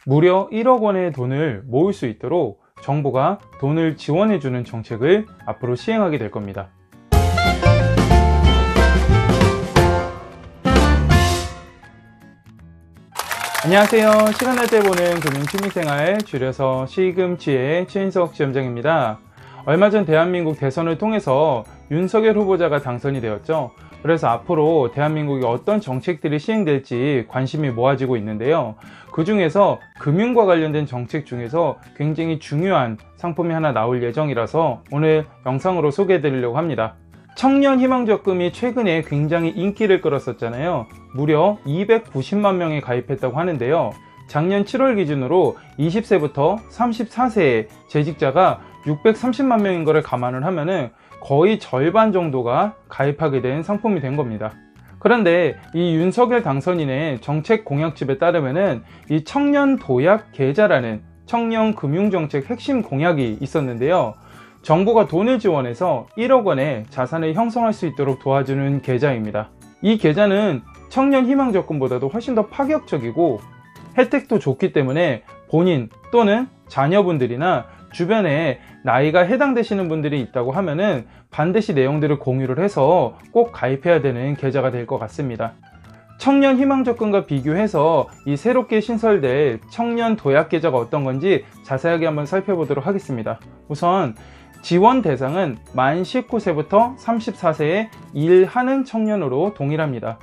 무려 1억 원의 돈을 모을 수 있도록 정부가 돈을 지원해주는 정책을 앞으로 시행하게 될 겁니다. 안녕하세요. 시간 날 때 보는 금융 취미생활, 줄여서 시금치의 최인석 지점장입니다. 얼마 전 대한민국 대선을 통해서 윤석열 후보자가 당선이 되었죠. 그래서 앞으로 대한민국에 어떤 정책들이 시행될지 관심이 모아지고 있는데요. 그 중에서 금융과 관련된 정책 중에서 굉장히 중요한 상품이 하나 나올 예정이라서 오늘 영상으로 소개해 드리려고 합니다. 청년 희망적금이 최근에 굉장히 인기를 끌었었잖아요. 무려 290만 명이 가입했다고 하는데요. 작년 7월 기준으로 20세부터 34세의 재직자가 630만 명인 것을 감안을 하면은 거의 절반 정도가 가입하게 된 상품이 된 겁니다. 그런데 이 윤석열 당선인의 정책 공약집에 따르면은 이 청년 도약 계좌라는 청년 금융정책 핵심 공약이 있었는데요. 정부가 돈을 지원해서 1억 원의 자산을 형성할 수 있도록 도와주는 계좌입니다. 이 계좌는 청년 희망적금보다도 훨씬 더 파격적이고 혜택도 좋기 때문에 본인 또는 자녀분들이나 주변에 나이가 해당되시는 분들이 있다고 하면은 반드시 내용들을 공유를 해서 꼭 가입해야 되는 계좌가 될 것 같습니다. 청년 희망적금과 비교해서 이 새롭게 신설될 청년 도약 계좌가 어떤 건지 자세하게 한번 살펴보도록 하겠습니다. 우선 지원 대상은 만 19세부터 34세에 일하는 청년으로 동일합니다.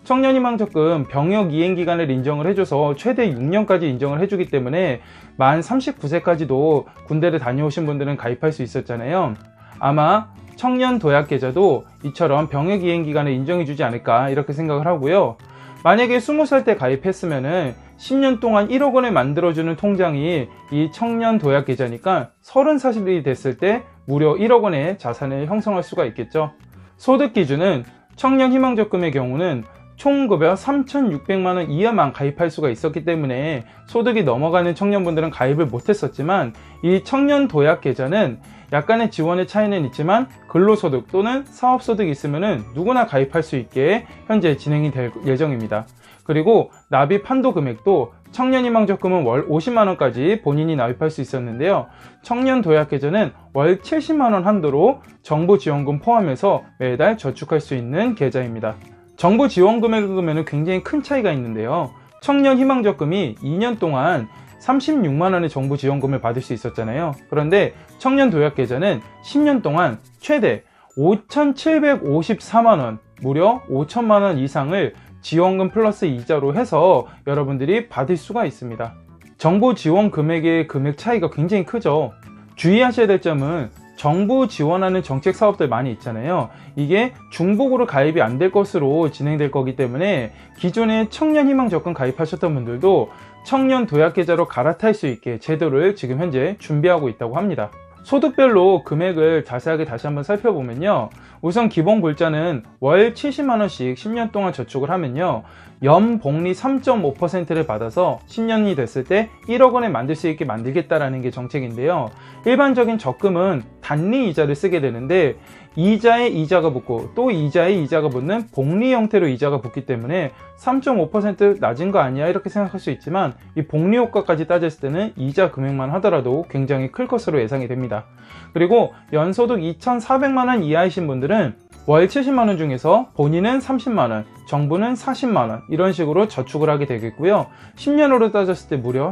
청년희망적금 병역 이행기간을 인정을 해줘서 최대 6년까지 인정을 해주기 때문에 만 39세까지도 군대를 다녀오신 분들은 가입할 수 있었잖아요. 아마 청년 도약계좌도 이처럼 병역 이행기간을 인정해주지 않을까 이렇게 생각을 하고요. 만약에 20살 때 가입했으면은 10년 동안 1억 원을 만들어주는 통장이 이 청년 도약계좌니까 30살이 됐을 때 무려 1억 원의 자산을 형성할 수가 있겠죠. 소득 기준은 청년희망적금의 경우는 총급여 3,600만원 이하만 가입할 수가 있었기 때문에 소득이 넘어가는 청년분들은 가입을 못했었지만 이 청년 도약 계좌는 약간의 지원의 차이는 있지만 근로소득 또는 사업소득이 있으면 누구나 가입할 수 있게 현재 진행이 될 예정입니다. 그리고 납입 한도 금액도 청년희망적금은 월 50만원까지 본인이 납입할 수 있었는데요. 청년 도약 계좌는 월 70만원 한도로 정부 지원금 포함해서 매달 저축할 수 있는 계좌입니다. 정부 지원 금액을 보면 굉장히 큰 차이가 있는데요. 청년 희망적금이 2년 동안 36만원의 정부 지원금을 받을 수 있었잖아요. 그런데 청년 도약 계좌는 10년 동안 최대 5,754만원, 무려 5천만원 이상을 지원금 플러스 이자로 해서 여러분들이 받을 수가 있습니다. 정부 지원 금액의 금액 차이가 굉장히 크죠. 주의하셔야 될 점은 정부 지원하는 정책 사업들 많이 있잖아요. 이게 중복으로 가입이 안 될 것으로 진행될 거기 때문에 기존에 청년희망적금 가입하셨던 분들도 청년 도약계좌로 갈아탈 수 있게 제도를 지금 현재 준비하고 있다고 합니다. 소득별로 금액을 자세하게 다시 한번 살펴보면요. 우선 기본 골자는 월 70만원씩 10년 동안 저축을 하면요. 연복리 3.5%를 받아서 10년이 됐을 때 1억 원을 만들 수 있게 만들겠다라는 게 정책인데요. 일반적인 적금은 단리 이자를 쓰게 되는데 이자에 이자가 붙고 또 이자에 이자가 붙는 복리 형태로 이자가 붙기 때문에 3.5% 낮은 거 아니야 이렇게 생각할 수 있지만 이 복리 효과까지 따졌을 때는 이자 금액만 하더라도 굉장히 클 것으로 예상이 됩니다. 그리고 연소득 2,400만원 이하이신 분들은 월 70만원 중에서 본인은 30만원, 정부는 40만원 이런 식으로 저축을 하게 되겠고요. 10년으로 따졌을 때 무려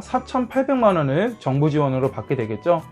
4,800만원을 정부 지원으로 받게 되겠죠.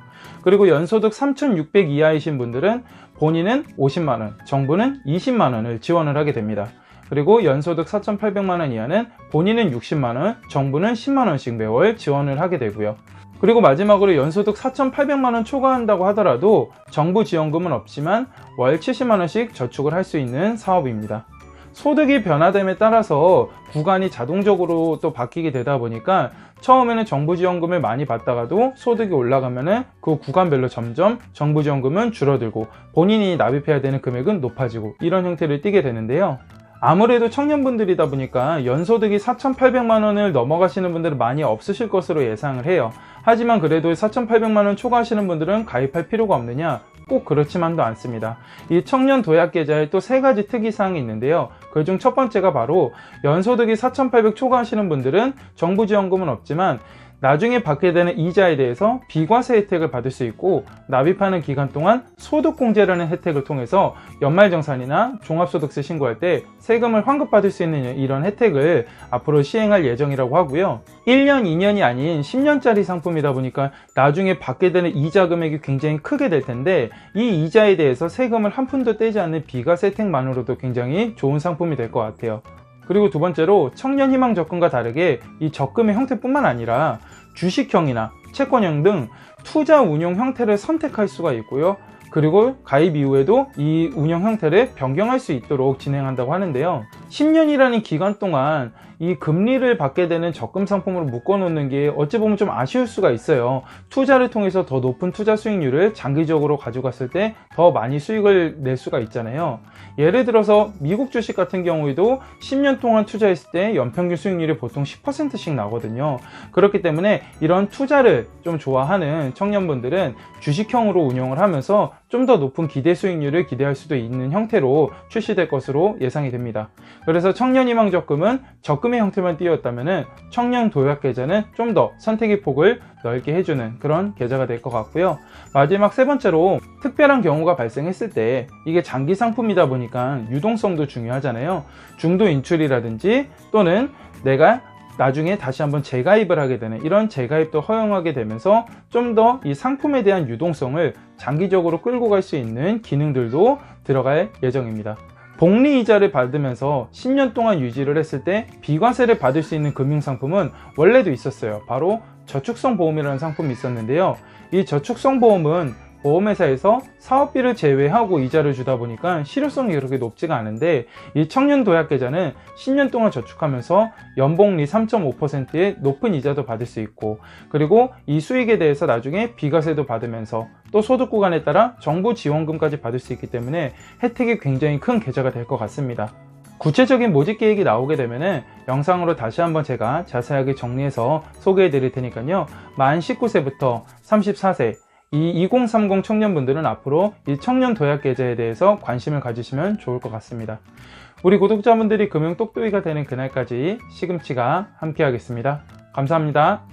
그리고 연소득 3,600 이하이신 분들은 본인은 50만원, 정부는 20만원을 지원을 하게 됩니다. 그리고 연소득 4,800만원 이하는 본인은 60만원, 정부는 10만원씩 매월 지원을 하게 되고요. 그리고 마지막으로 연소득 4,800만원 초과한다고 하더라도 정부 지원금은 없지만 월 70만원씩 저축을 할 수 있는 사업입니다. 소득이 변화됨에 따라서 구간이 자동적으로 또 바뀌게 되다 보니까 처음에는 정부 지원금을 많이 받다가도 소득이 올라가면은 그 구간별로 점점 정부 지원금은 줄어들고 본인이 납입해야 되는 금액은 높아지고 이런 형태를 띠게 되는데요. 아무래도 청년분들이다 보니까 연소득이 4,800만원을 넘어가시는 분들은 많이 없으실 것으로 예상을 해요. 하지만 그래도 4,800만원 초과하시는 분들은 가입할 필요가 없느냐? 꼭 그렇지만도 않습니다. 이 청년 도약 계좌에 또 3가지 특이사항이 있는데요. 그중 첫 번째가 바로 연소득이 4,800 초과하시는 분들은 정부 지원금은 없지만 나중에 받게 되는 이자에 대해서 비과세 혜택을 받을 수 있고, 납입하는 기간 동안 소득공제라는 혜택을 통해서 연말정산이나 종합소득세 신고할 때 세금을 환급받을 수 있는 이런 혜택을 앞으로 시행할 예정이라고 하고요. 1년, 2년이 아닌 10년짜리 상품이다 보니까 나중에 받게 되는 이자 금액이 굉장히 크게 될 텐데, 이 이자에 대해서 세금을 한 푼도 떼지 않는 비과세 혜택만으로도 굉장히 좋은 상품이 될 것 같아요. 그리고 두 번째로 청년희망 적금과 다르게 이 적금의 형태뿐만 아니라 주식형이나 채권형 등 투자 운용 형태를 선택할 수가 있고요. 그리고 가입 이후에도 이 운영 형태를 변경할 수 있도록 진행한다고 하는데요. 10년이라는 기간 동안 이 금리를 받게 되는 적금 상품으로 묶어놓는 게 어찌 보면 좀 아쉬울 수가 있어요. 투자를 통해서 더 높은 투자 수익률을 장기적으로 가져갔을 때 더 많이 수익을 낼 수가 있잖아요. 예를 들어서 미국 주식 같은 경우에도 10년 동안 투자했을 때 연평균 수익률이 보통 10%씩 나거든요. 그렇기 때문에 이런 투자를 좀 좋아하는 청년분들은 주식형으로 운용을 하면서 좀 더 높은 기대 수익률을 기대할 수도 있는 형태로 출시될 것으로 예상이 됩니다. 그래서 청년희망 적금은 적금의 형태만 띄었다면 청년 도약 계좌는 좀 더 선택의 폭을 넓게 해주는 그런 계좌가 될 것 같고요. 마지막 세 번째로 특별한 경우가 발생했을 때 이게 장기 상품이다 보니까 유동성도 중요하잖아요. 중도 인출이라든지 또는 내가 나중에 다시 한번 재가입을 하게 되는 이런 재가입도 허용하게 되면서 좀 더 이 상품에 대한 유동성을 장기적으로 끌고 갈 수 있는 기능들도 들어갈 예정입니다. 복리이자를 받으면서 10년 동안 유지를 했을 때 비과세를 받을 수 있는 금융상품은 원래도 있었어요. 바로 저축성 보험이라는 상품이 있었는데요. 이 저축성 보험은 보험회사에서 사업비를 제외하고 이자를 주다 보니까 실효성이 그렇게 높지가 않은데, 이 청년 도약 계좌는 10년 동안 저축하면서 연복리 3.5%의 높은 이자도 받을 수 있고, 그리고 이 수익에 대해서 나중에 비과세도 받으면서 또 소득 구간에 따라 정부 지원금까지 받을 수 있기 때문에 혜택이 굉장히 큰 계좌가 될 것 같습니다. 구체적인 모집 계획이 나오게 되면은 영상으로 다시 한번 제가 자세하게 정리해서 소개해 드릴 테니까요. 만 19세부터 34세 이 2030 청년분들은 앞으로 이 청년 도약 계좌에 대해서 관심을 가지시면 좋을 것 같습니다. 우리 구독자분들이 금융 똑똑이가 되는 그날까지 시금치가 함께 하겠습니다. 감사합니다.